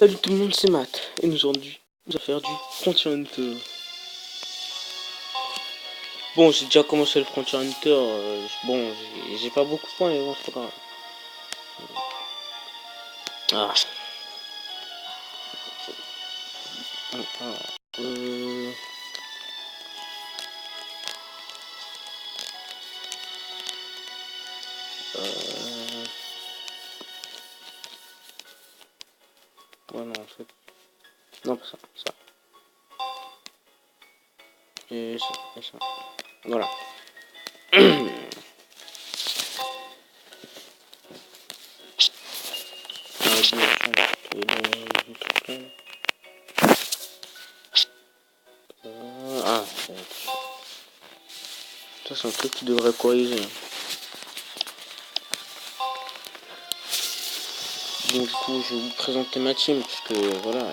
Salut tout le monde, c'est Matt, et aujourd'hui, on va faire du Frontier Hunter. Bon, j'ai déjà commencé le Frontier Hunter, bon, j'ai pas beaucoup de points, mais bon, c'est pas grave. Ah. Euh... Euh... Ouais, non, en fait... Non, pas ça, ça. Et ça, et ça. Voilà. Ah, ça c'est un truc qui devrait corriger. Donc du coup, je vais vous présenter ma team, parce que voilà,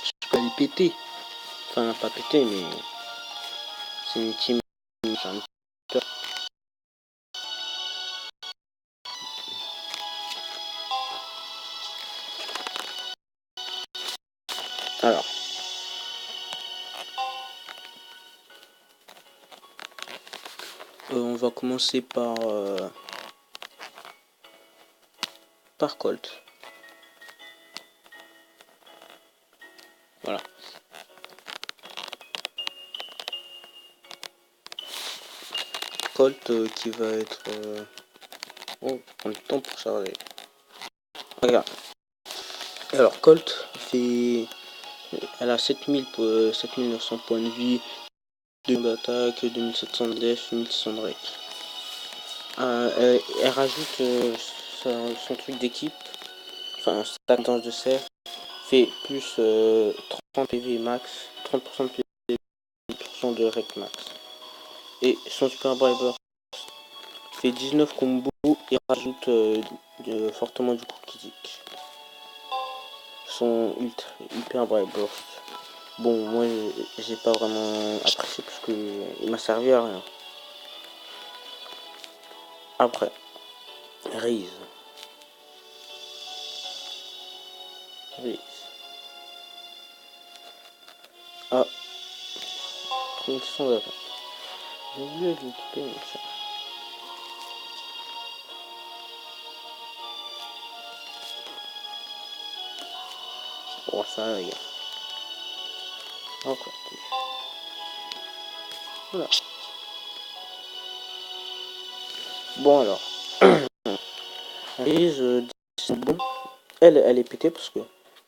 je peux aller péter. Enfin, pas péter, mais c'est une team. Alors, on va commencer par Colt. Voilà. Colt qui va être... Oh, prend le temps pour charger. Regarde. Alors, Colt fait... Elle a 7900 points de vie, 2 d'attaque, 2700 de def, 1600 de rate. Elle rajoute son truc d'équipe, enfin, sa tendance de serre, fait plus 30 PV max, 30% de PV, 10% de rate max. Et son super briber fait 19 combos et rajoute fortement du coup critique. Son hyper bright burst. Bon, moi j'ai pas vraiment apprécié parce que il m'a servi à rien. Après, Raze. Ah, 3600 d'attaque. J'ai oublié de l'équiper, mais ça. Oh, ça, les gars. Encore plus. Voilà. Bon, alors. Raze, c'est bon. Elle est pétée parce que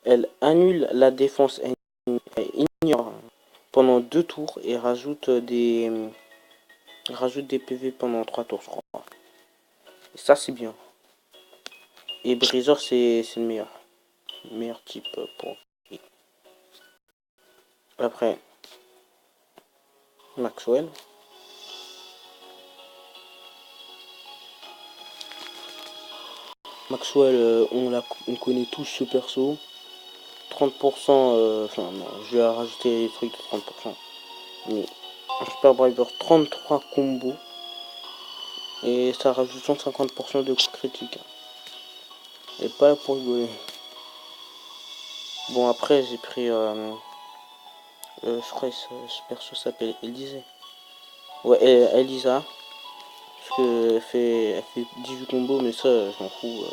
elle annule la défense, elle ignore pendant 2 tours et rajoute des PV pendant 3 tours, je crois. Et ça, c'est bien. Et Briseur, c'est le meilleur. Le meilleur type pour. Après, Maxwell. Maxwell, on connaît tous ce perso. 30%, enfin non, je vais rajouter des trucs de 30%. Mais un Super Briber, 33 combos. Et ça rajoute 150% de coups critiques. Et pas là pour rigoler. Bon, après, j'ai pris. Je crois que ce perso s'appelle Elisa. Ouais, Elisa. Parce qu'elle elle fait 18 combos, mais ça, je m'en fous.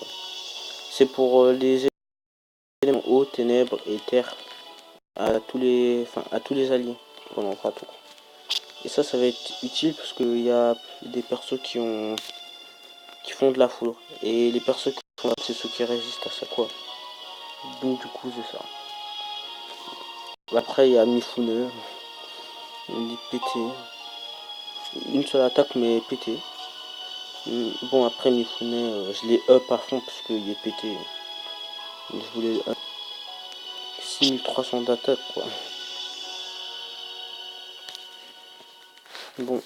C'est pour les éléments eau, ténèbres et terre à tous les alliés pendant 3 tours. Et ça va être utile parce qu'il y a des persos qui font de la foudre. Et les persos qui font c'est ceux qui résistent à ça quoi. Donc du coup c'est ça. Après il y a Mifune, il est pété. Une seule attaque mais pété. Bon après Mifune, je l'ai up à fond parce qu'il est pété. Je voulais up. 6300 d'attaque quoi. Bon.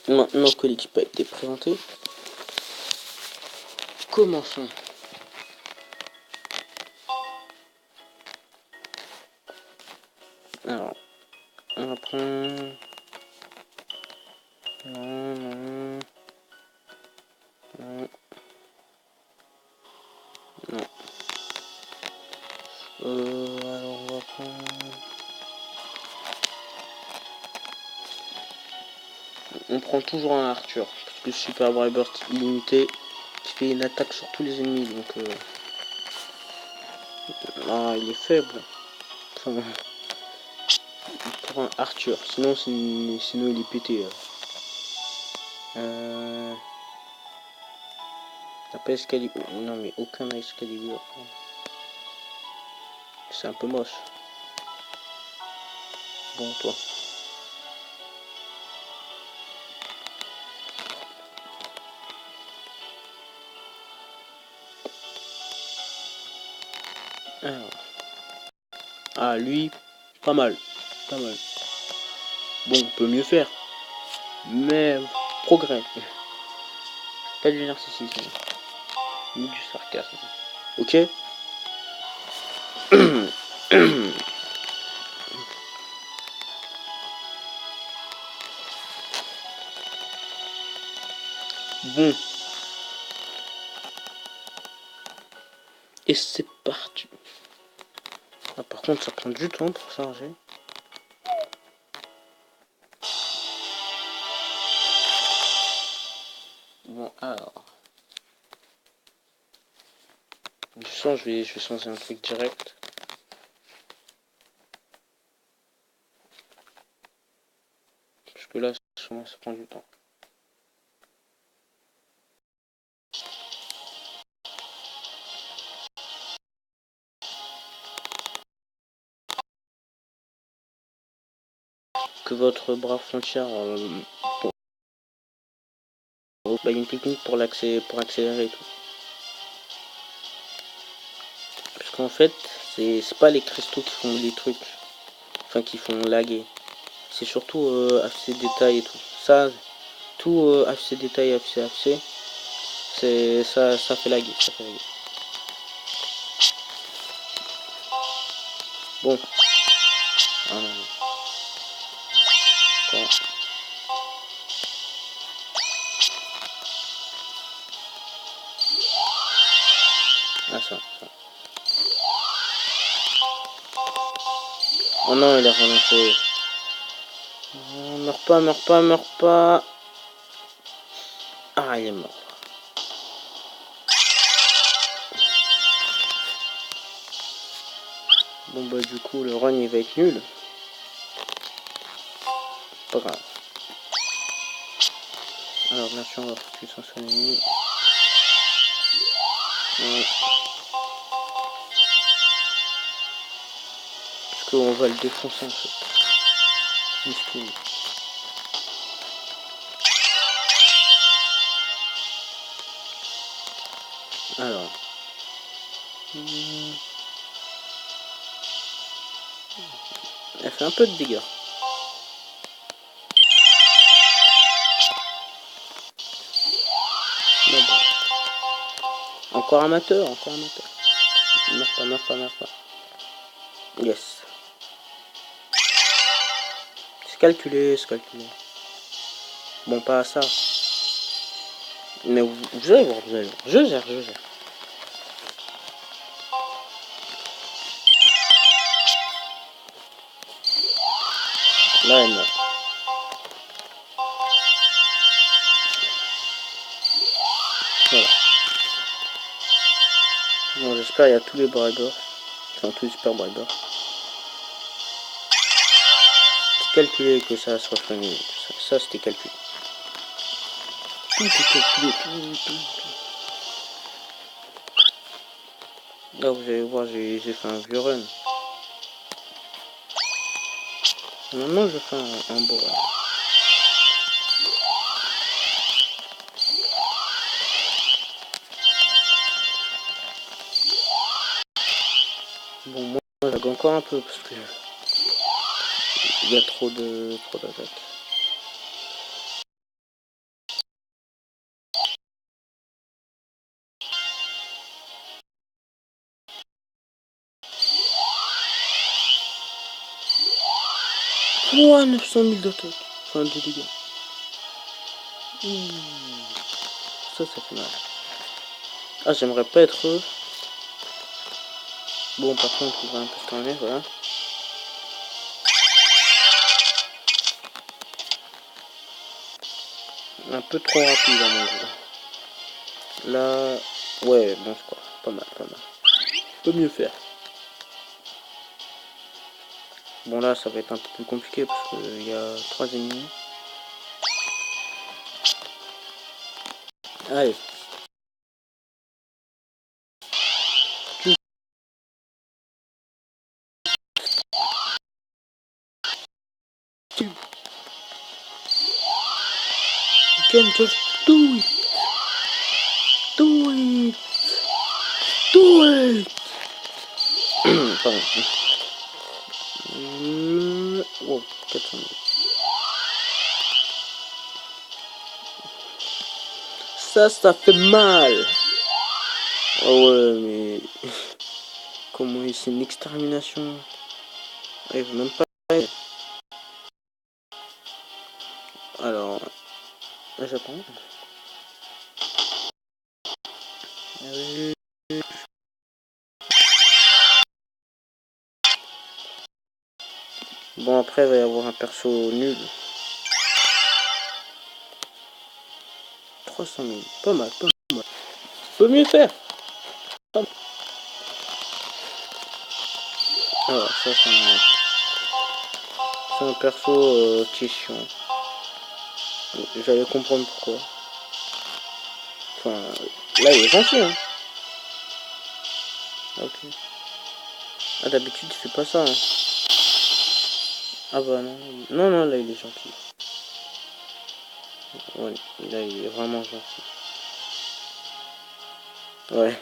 Maintenant que l'équipe a été présentée, commençons. Alors, on va prendre... Non. prend toujours un Arthur. Parce que Super Brightburst illimité qui fait une attaque sur tous les ennemis. Donc ah, il est faible. Enfin, pour un Arthur. Sinon il est pété. T'as pas Excalibur. Non mais aucun Excalibur. C'est un peu moche. Bon toi. Alors. Ah lui, pas mal. Pas mal. Bon, on peut mieux faire. Mais progrès. Pas du narcissisme. Ni du sarcasme. Ok. Bon. Et c'est parti. Ah, par contre, ça prend du temps pour charger. Bon, alors. Du sang, je vais changer un truc direct. Parce que là, ça prend du temps. Que votre brave frontière bah, y a une technique pour accélérer et tout. Parce qu'en fait, c'est pas les cristaux qui font les trucs. Enfin, qui font laguer. C'est surtout FC détail et tout. Ça, tout FC détail, FC, c'est ça fait laguer. Ça fait laguer. Bon. Ah, non. Bon. Ah ça. Oh non, il a relancé. Oh, meurs pas. Ah, il est mort. Bon bah du coup, le run il va être nul. Pas grave. Alors bien sûr, on va focus sur son ennemi. Ouais. Parce qu'on va le défoncer en fait. Miskin. Alors. Elle fait un peu de dégâts. Mais bon. Encore amateur. Meurs pas. Yes. C'est calculé. Bon, pas à ça. Mais vous allez voir. Je gère. Là, elle meurt. Voilà. Bon, j'espère qu'il y a tous les Bribers. Enfin, tous les super Bribers. C'est calculé que ça soit fini. Ça c'était calculé. Tout est calculé. Tout. Là, vous allez voir, j'ai fait un vieux run. Maintenant, je fais un beau run. Bon, moi, je lag encore un peu parce que il y a trop d'attaques. Ouah, 900 000 d'attaques. Enfin, de dégâts. Ça fait mal. Ah, j'aimerais pas être eux. Bon, par contre, on va un peu se calmer, voilà. Un peu trop rapide à mon goût. Là, ouais, bon score. Pas mal, pas mal. Peut mieux faire. Bon là, ça va être un peu plus compliqué parce qu'il y a 3 ennemis. Allez. You can just do it. Do it. Do it. Pardon. Wow, 400 000. Ça fait mal. Oh ouais, mais... Comment c'est une extermination. Ah, il veut même pas... Alors... J'attends. Bon, après, il va y avoir un perso nul. 300 000. Pas mal, pas mal. Peut mieux faire. Alors, ça, c'est un perso qui est chiant. J'allais comprendre pourquoi. Enfin, là, il est gentil, hein. Ok. Ah, d'habitude, il fait pas ça, hein. Ah bah non. Non, non, là, il est gentil. Ouais, là, il est vraiment gentil. Ouais.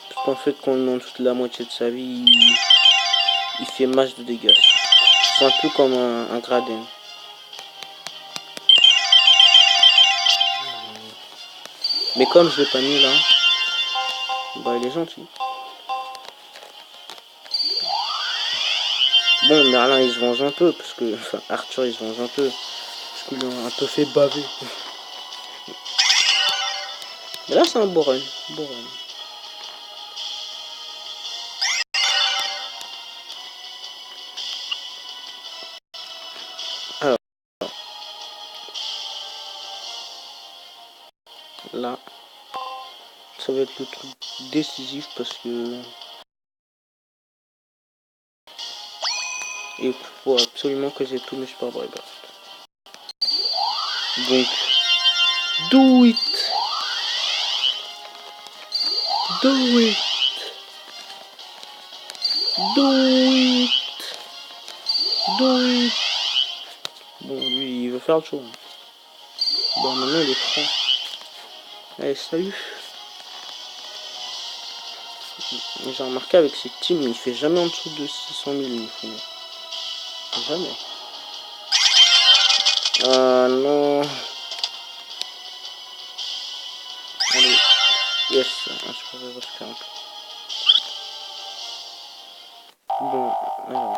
Parce qu'en fait, quand on demande toute la moitié de sa vie, il fait masse de dégâts. C'est un peu comme un Graden. Mais comme je l'ai pas mis là, bah il est gentil. Bon, Merlin il se venge un peu, parce que... Enfin, Arthur il se venge un peu. Parce qu'il a un peu fait baver. Mais là c'est un beau run. Beau run. Alors, là, ça va être le truc décisif parce que... Il faut absolument que j'ai tous mes super burgers. Donc, do it! Do it! Do it! Do it! Bon, lui, il veut faire le show. Bon, maintenant, il est franc. Allez, salut! J'ai remarqué avec ses teams, il fait jamais en dessous de 600 000, il faut. Jamais. Ah non! Allez, yes! Un super reverse. Bon, alors.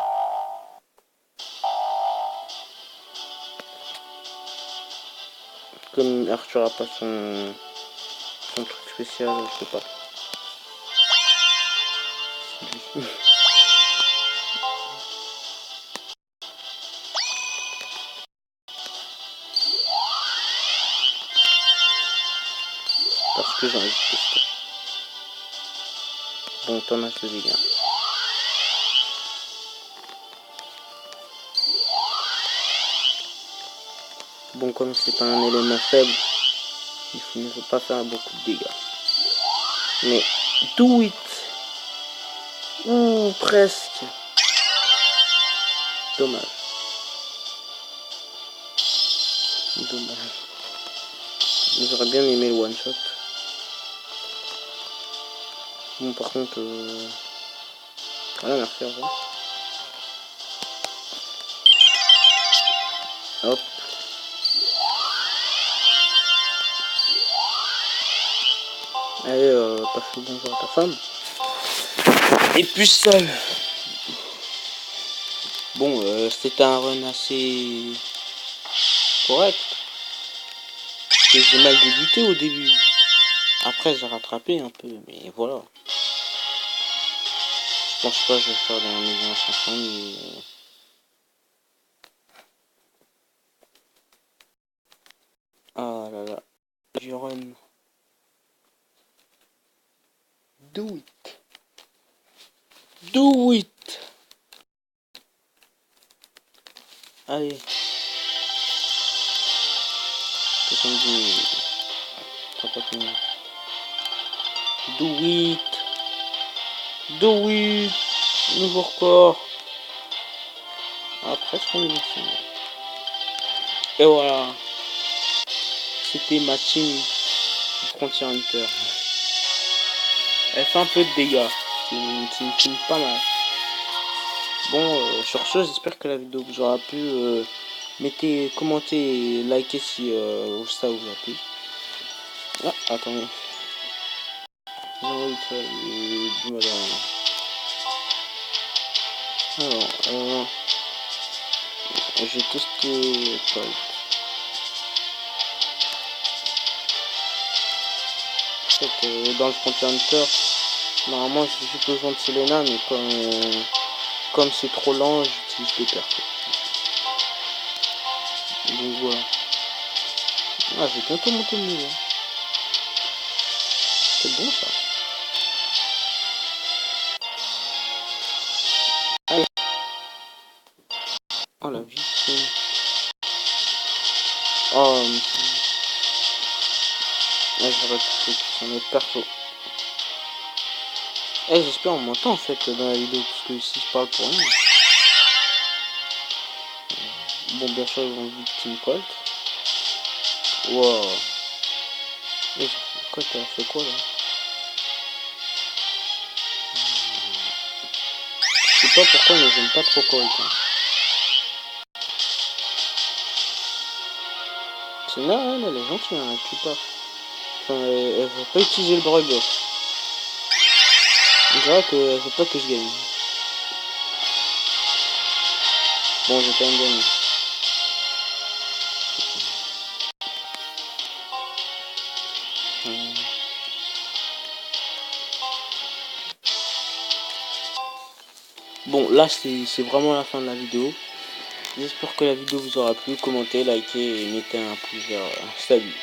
Comme Arthur a pas son truc spécial, je sais pas. Parce que j'ai envie de tester. Bon, Thomas le dégât. Bon, comme c'est pas un élément faible, il ne faut pas faire beaucoup de dégâts. Mais, do it! Ouh, presque. Dommage. Dommage. J'aurais bien aimé le one shot. Bon, par contre, voilà, merci, au revoir. Hop. Allez, passe le bonjour à ta femme. Et puis seul. Bon, c'était un run assez correct. J'ai mal débuté au début. Après, j'ai rattrapé un peu, mais voilà. Je pense pas que je vais faire des 1 500 000. Ah là là. Je run. Do it. Do it. Allez. 70 000. Do it. Do it. Nouveau record. Ah, presque on est. Et voilà. C'était ma team Frontier Hunter. Elle fait un peu de dégâts. C'est une team pas mal. Bon, sur ce, j'espère que la vidéo vous aura plu. Mettez, commentez, likez si ça vous a plu. Ah, attendez. Non, ça, du mal alors, j'ai testé Colt. En fait, dans le Frontier Hunter, normalement j'ai juste besoin de Selena, mais comme c'est trop lent, j'utilise des persos. Donc voilà. Ah, j'ai bientôt monté le niveau. C'est bon ça. Allez. Oh la vie. Oh, j'aurais pu focus sur un autre perso. J'espère on m'entend en fait dans la vidéo, parce que si je parle pour rien. Bon, bien sûr, ils vont victime Colt. Wow. Colt, elle a fait quoi là? Je sais pas pourquoi, mais j'aime pas trop Colt. Hein. C'est là, elle est gentille, hein, elle tue pas. Enfin, elle veut pas utiliser le bras gauche. On dirait qu'elle veut pas que je gagne. Bon, j'ai quand même gagné. Bon, là, c'est vraiment la fin de la vidéo. J'espère que la vidéo vous aura plu. Commentez, likez et mettez un pouce vers. Salut.